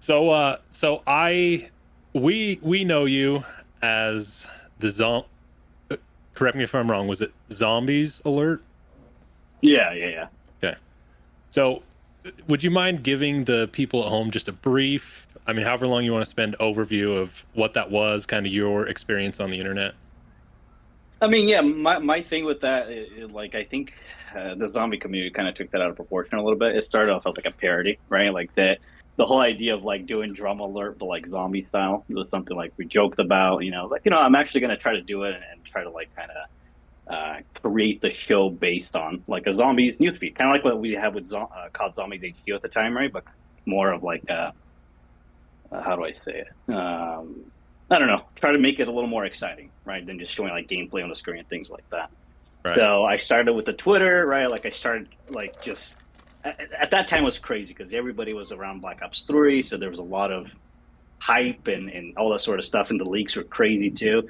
So we know you as the correct me if I'm wrong, was it Zombies Alert? Yeah, yeah, yeah. Okay. So would you mind giving the people at home just a brief, I mean, however long you want to spend, overview of what that was, kind of your experience on the internet? I mean, yeah, my thing with that, like, I think the zombie community kind of took that out of proportion a little bit. It started off as like a parody, right? Like the whole idea of like doing Drama Alert, but like zombie style. It was something like we joked about, like, I'm actually going to try to do it and try to like kind of create the show based on like a zombies newsfeed, kind of like what we had with called Zombies HQ at the time, right? But more of like how do I say it? I don't know. Try to make it a little more exciting, right? Than just showing like gameplay on the screen and things like that. Right. So I started with the Twitter, right? Like I started like just at that time it was crazy because everybody was around Black Ops 3. So there was a lot of hype and all that sort of stuff. And the leaks were crazy too.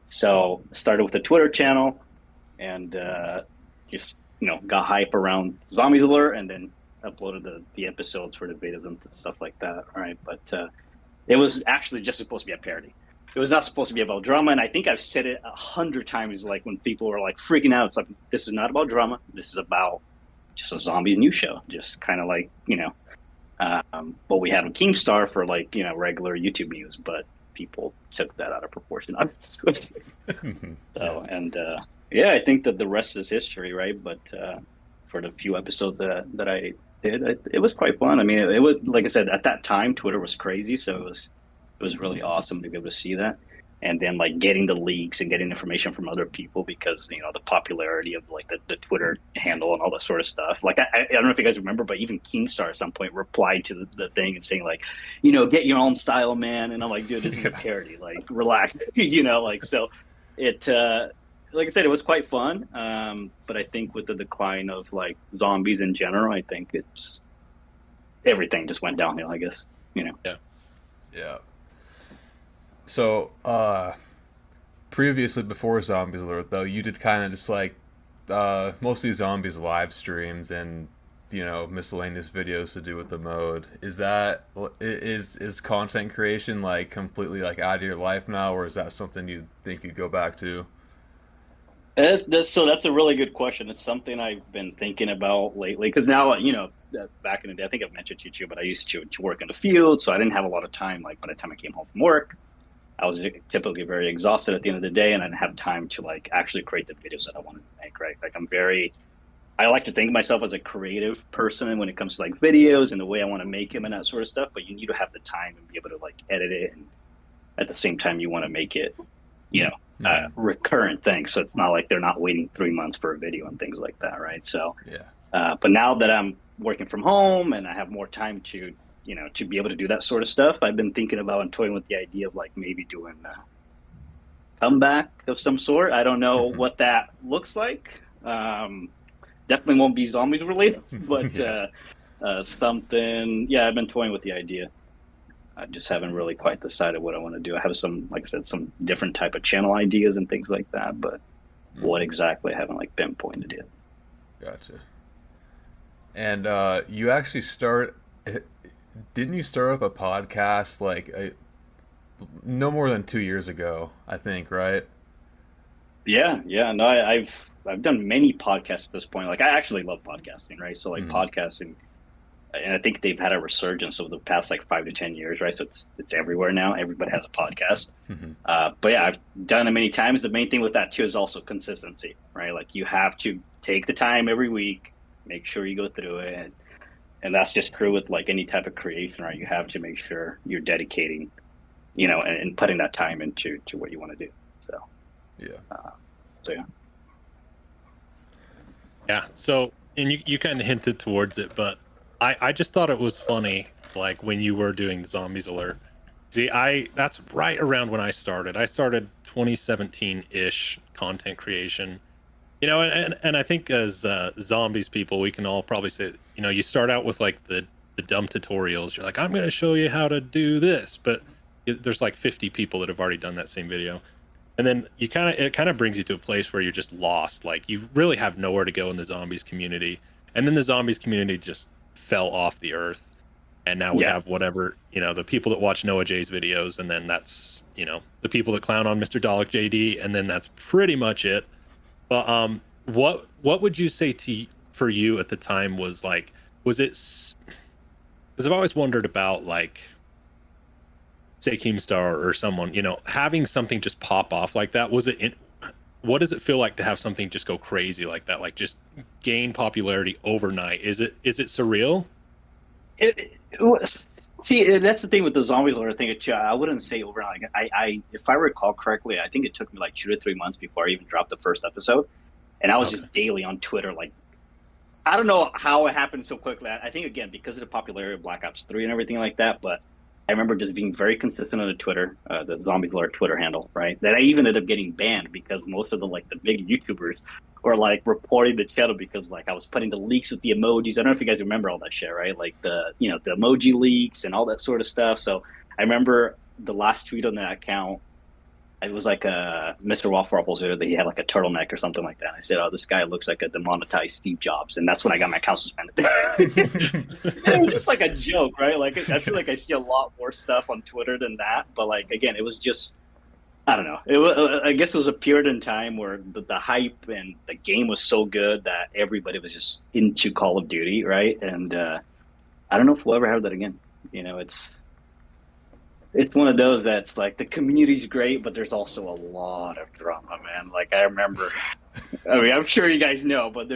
So I started with the Twitter channel and just, got hype around Zombies Alert and then uploaded the episodes for the betas and stuff like that. Right. But it was actually just supposed to be a parody. It was not supposed to be about drama, and I think I've said it 100 times. Like when people were like freaking out, it's like this is not about drama. This is about just a zombies news show, just kind of like what we had with Keemstar for like regular YouTube news, but people took that out of proportion, obviously. Yeah. So and yeah, I think that the rest is history, right? But for the few episodes that I did, it was quite fun. I mean, it was like I said at that time, Twitter was crazy, so it was really awesome to be able to see that. And then like getting the leaks and getting information from other people because the popularity of like the Twitter handle and all that sort of stuff. Like I don't know if you guys remember, but even Keemstar at some point replied to the thing and saying like, get your own style, man. And I'm like, dude, this is a Yeah. parody. Like, relax, like so. It like I said, it was quite fun. But I think with the decline of like zombies in general, I think it's everything just went downhill. I guess you know. Yeah. Yeah. So, previously before Zombies Alert, though, you did kind of just like mostly zombies live streams and miscellaneous videos to do with the mode. Is content creation like completely like out of your life now, or is that something you think you'd go back to? So that's a really good question. It's something I've been thinking about lately because now, back in the day, I think I've mentioned to you too, but I used to work in the field, so I didn't have a lot of time. Like by the time I came home from work, I was typically very exhausted at the end of the day, and I didn't have time to like actually create the videos that I wanted to make. Right? Like I like to think of myself as a creative person when it comes to like videos and the way I want to make them and that sort of stuff. But you need to have the time and be able to like edit it, and at the same time, you want to make it you know, Hmm. recurrent thing. So it's not like they're not waiting 3 months for a video and things like that, right? So, Yeah. but now that I'm working from home and I have more time to be able to do that sort of stuff, I've been thinking about and toying with the idea of like maybe doing a comeback of some sort. I don't know Hmm. what that looks like. Definitely won't be zombies related, but Yeah. something. Yeah, I've been toying with the idea. I just haven't really quite decided what I want to do. I have some, like I said, some different type of channel ideas and things like that, but what Hmm. exactly I haven't like pinpointed yet. Gotcha. And you actually didn't you start up a podcast like no more than 2 years ago? I think, right? Yeah, yeah. No, I've done many podcasts at this point. Like I actually love podcasting, right? So like Hmm. podcasting, and I think they've had a resurgence over the past like 5 to 10 years, right? So it's everywhere now. Everybody has a podcast. Hmm. But yeah, I've done it many times. The main thing with that too is also consistency, right? Like you have to take the time every week, make sure you go through it, and that's just true with like any type of creation, right? You have to make sure you're dedicating, and putting that time into to what you want to do. So, Yeah. uh, so yeah. Yeah. So, and you kind of hinted towards it, but I just thought it was funny, like when you were doing the Zombies Alert. See, that's right around when I started. I started 2017 ish content creation. And I think as zombies people, we can all probably say, you start out with like the dumb tutorials. You're like, I'm going to show you how to do this, but there's like 50 people that have already done that same video, and then it kind of brings you to a place where you're just lost. Like you really have nowhere to go in the zombies community, and then the zombies community just fell off the earth. and now we Yeah. have whatever, the people that watch Noah J's videos, and then that's, the people that clown on Mr. Dalek JD, and then that's pretty much it. But what would you say for you at the time was like, was it? Because I've always wondered about, like, say Keemstar or someone, having something just pop off like that. What does it feel like to have something just go crazy like that, like just gain popularity overnight? Is it surreal? See, that's the thing with the zombies lore thing. I wouldn't say overnight. Like, if I recall correctly, I think it took me like 2 to 3 months before I even dropped the first episode, and I was Okay. just daily on Twitter. Like, I don't know how it happened so quickly. I think again because of the popularity of Black Ops 3 and everything like that. But I remember just being very consistent on the Twitter, the Zombies Lore Twitter handle, right? That I even ended up getting banned because most of the big YouTubers were like reporting the channel because like I was putting the leaks with the emojis. I don't know if you guys remember all that shit, right? Like the emoji leaks and all that sort of stuff. So I remember the last tweet on that account. It was like a Mr. Waffles that he had like a turtleneck or something like that. And I said, "Oh, this guy looks like a demonetized Steve Jobs," and that's when I got my account suspended. It was just like a joke, right? Like I feel like I see a lot more stuff on Twitter than that, but like again, it was just I don't know. I guess it was a period in time where the hype and the game was so good that everybody was just into Call of Duty, right? And I don't know if we'll ever have that again. It's one of those that's like the community's great, but there's also a lot of drama, man. Like I remember, I mean, I'm sure you guys know, but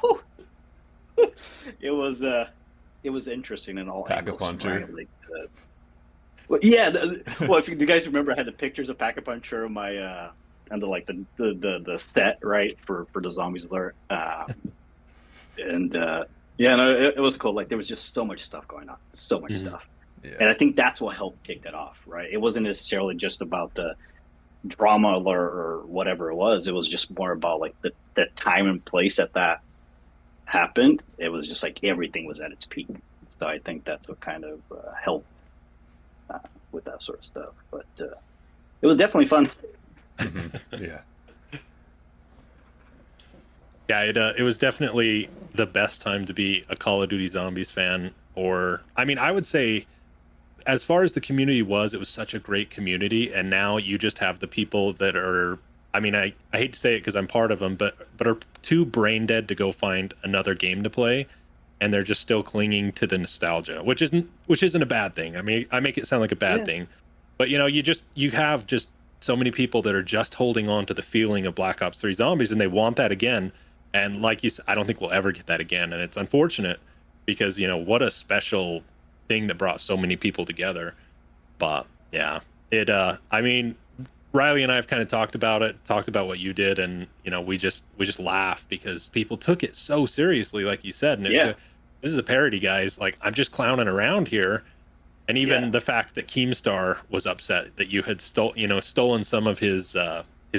whew, it was interesting in all angles, Pack-a-Puncher. right? Like, well, yeah. Well, if you guys remember, I had the pictures of Pack-a-Puncher on my and the set right for the Zombies Alert, and yeah, no, it was cool. Like there was just so much stuff going on, so much Mhm. stuff. And Yeah. I think that's what helped kick it off, right? It wasn't necessarily just about the drama or whatever it was. It was just more about like the time and place that happened. It was just like everything was at its peak. So I think that's what kind of helped uh, with that sort of stuff. But it was definitely fun. Yeah. Yeah, it was definitely the best time to be a Call of Duty Zombies fan. Or, I mean, I would say, as far as the community was, it was such a great community, and now you just have the people that are. I mean, I hate to say it because I'm part of them, but are too brain dead to go find another game to play, and they're just still clinging to the nostalgia, which isn't a bad thing. I mean, I make it sound like a bad Yeah. thing, but you have just so many people that are just holding on to the feeling of Black Ops 3 Zombies, and they want that again. And like you said, I don't think we'll ever get that again, and it's unfortunate because what a special thing that brought so many people together. But yeah, I mean, Riley and I have kind of talked about what you did, and we just laugh because people took it so seriously, like you said. And Yeah. this is a parody, guys. Like, I'm just clowning around here. And even Yeah. the fact that Keemstar was upset that you had stolen some of his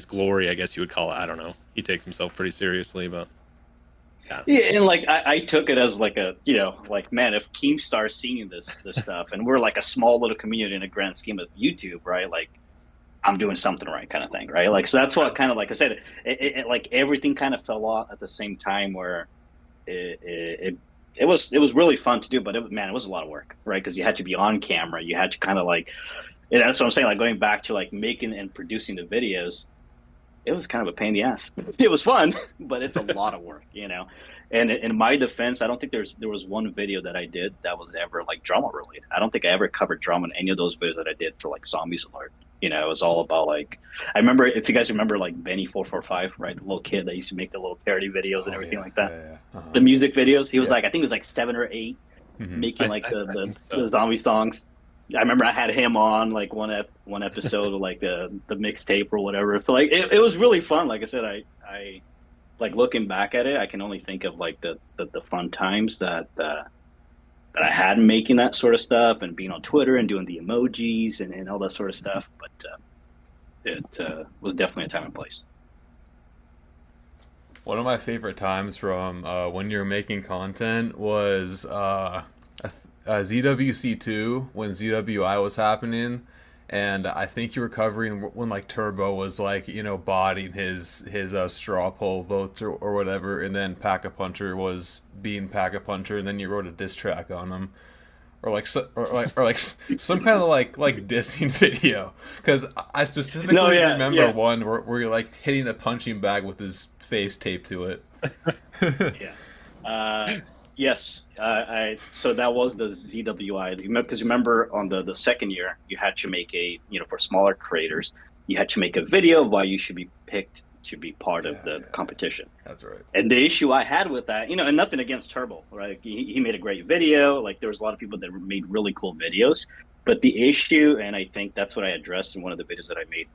glory, I guess you would call it. I don't know. He takes himself pretty seriously, but yeah. Yeah, and like I took it as like like man, if Keemstar's seeing this stuff, and we're like a small little community in a grand scheme of YouTube, right? Like I'm doing something right, kind of thing, right? Like so that's what kind of like I said, like everything kind of fell off at the same time where it was really fun to do, but it was a lot of work, right? Because you had to be on camera, you had to kind of like, and that's what I'm saying, like going back to like making and producing the videos it was kind of a pain in the ass. It was fun, but it's a lot of work, you know. And in my defense, I don't think there was one video that I did that was ever like drama related. I don't think I ever covered drama in any of those videos that I did for like Zombies Alert. You know, it was all about like I remember if you guys remember like Benny 445, right? The little kid that used to make the little parody videos and Oh everything yeah. like that. Yeah. Yeah. The music videos. He was Yeah. like I think it was like 7 or 8 Hmm. making like I think the so. zombie songs. I remember I had him on like one episode of like the mixtape or whatever. So like it was really fun. Like I said, I like looking back at it, I can only think of like the fun times that I had making that sort of stuff and being on Twitter and doing the emojis and all that sort of stuff. But it was definitely a time and place. One of my favorite times from when you're making content was ZWC2 when ZWI was happening, and I think you were covering when like Turbo was like bodying his straw poll votes or whatever, and then Pack a Puncher was being Pack a Puncher, and then you wrote a diss track on him. or like some kind of like dissing video, because I specifically No, yeah, remember yeah. one where you're like hitting a punching bag with his face taped to it. Yeah. Yes. So that was the ZWI. Because remember on the second year, you had to make for smaller creators, you had to make a video of why you should be picked to be part of the competition. That's right. And the issue I had with that, and nothing against Turbo, right? He made a great video. Like there was a lot of people that made really cool videos, but the issue, and I think that's what I addressed in one of the videos that I made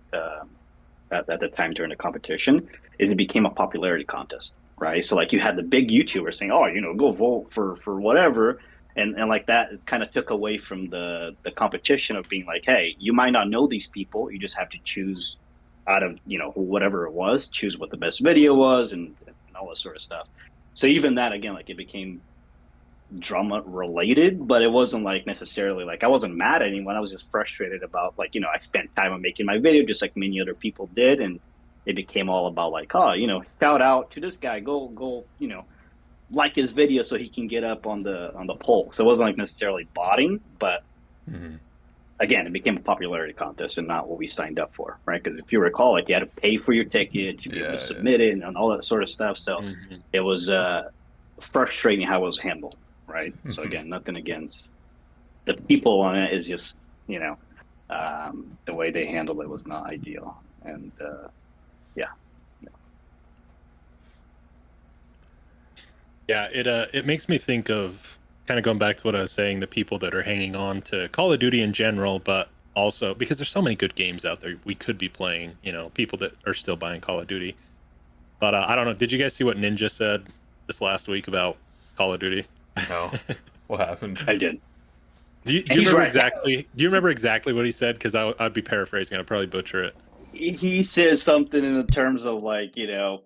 at the time during the competition, is it became a popularity contest, right? So like you had the big YouTubers saying, "Oh, go vote for whatever," and like that, it kind of took away from the competition of being like, "Hey, you might not know these people, you just have to choose out of whatever it was, choose what the best video was, and all this sort of stuff." So even that again, like it became drama related, but it wasn't like necessarily like I wasn't mad at anyone. I was just frustrated about like I spent time on making my video just like many other people did, and it became all about like, oh, shout out to this guy, go like his video so he can get up on the poll. So it wasn't like necessarily botting, but again, it became a popularity contest and not what we signed up for, right? Because if you recall, like you had to pay for your ticket, you be able to submit it, and all that sort of stuff. So it was frustrating how it was handled, right? So again, nothing against the people on it, is just the way they handled it was not ideal, and Yeah, it makes me think of kind of going back to what I was saying, the people that are hanging on to Call of Duty in general, but also because there's so many good games out there we could be playing, people that are still buying Call of Duty. But I don't know, did you guys see what Ninja said this last week about Call of Duty? No. What happened? I did. Do you remember exactly? Do you remember exactly what he said? Because I'd be paraphrasing. I'd probably butcher it. He says something in the terms of like,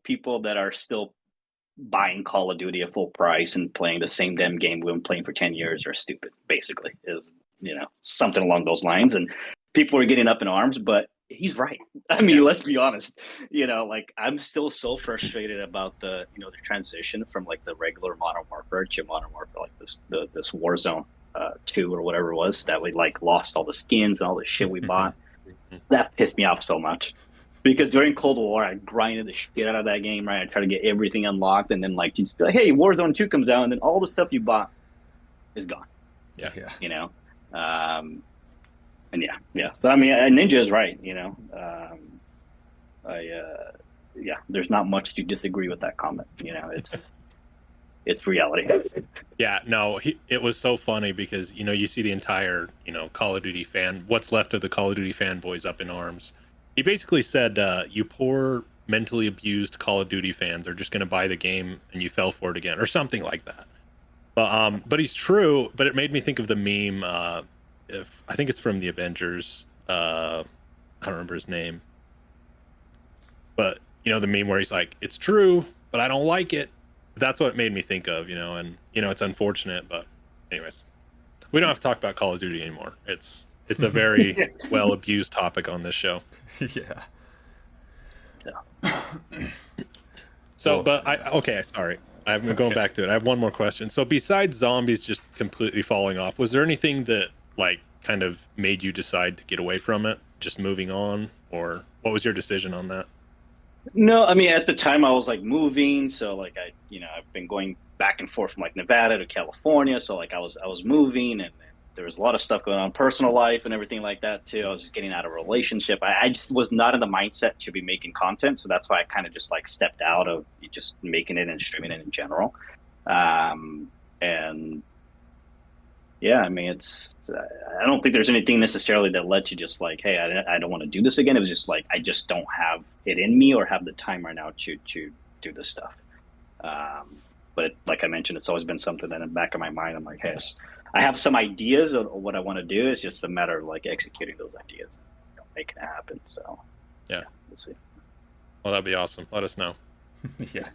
people that are still buying Call of Duty at full price and playing the same damn game we've been playing for 10 years are stupid, basically, is something along those lines. And people are getting up in arms, but he's right. I mean, let's be honest. Like I'm still so frustrated about the the transition from like the regular Modern Warfare to Modern Warfare, like this Warzone 2 or whatever it was, that we like lost all the skins and all the shit we bought. That pissed me off so much. Because during Cold War, I grinded the shit out of that game, right? I tried to get everything unlocked, and then like just be like, "Hey, Warzone 2 comes out," and then all the stuff you bought is gone. Yeah. And yeah. So I mean, Ninja is right. There's not much to disagree with that comment. It's reality. Yeah, no, it was so funny because you see the entire Call of Duty what's left of the Call of Duty fanboys up in arms. He basically said, "You poor mentally abused Call of Duty fans are just going to buy the game and you fell for it again," or something like that. But he's true. But it made me think of the meme. I think it's from the Avengers. I don't remember his name. But the meme where he's like, "It's true, but I don't like it." That's what it made me think of. And it's unfortunate, but anyways, we don't have to talk about Call of Duty anymore. It's a very well abused topic on this show. Yeah. So, but sorry. I'm going back to it. I have one more question. So besides zombies just completely falling off, was there anything that like kind of made you decide to get away from it, just moving on, or what was your decision on that? No, I mean at the time I was like moving, so like I've been going back and forth from like Nevada to California, so like I was moving, and there was a lot of stuff going on, personal life and everything like that too. I was just getting out of a relationship. I just was not in the mindset to be making content, so that's why I kind of just like stepped out of just making it and streaming it in general. And yeah, I mean, I don't think there's anything necessarily that led to just like, hey, I don't want to do this again. It was just like I just don't have it in me or have the time right now to do this stuff. But like I mentioned, it's always been something that in the back of my mind, I'm like, hey, I have some ideas of what I want to do. It's just a matter of like executing those ideas, making it happen. So yeah, we'll see. Well, that'd be awesome. Let us know. Yeah.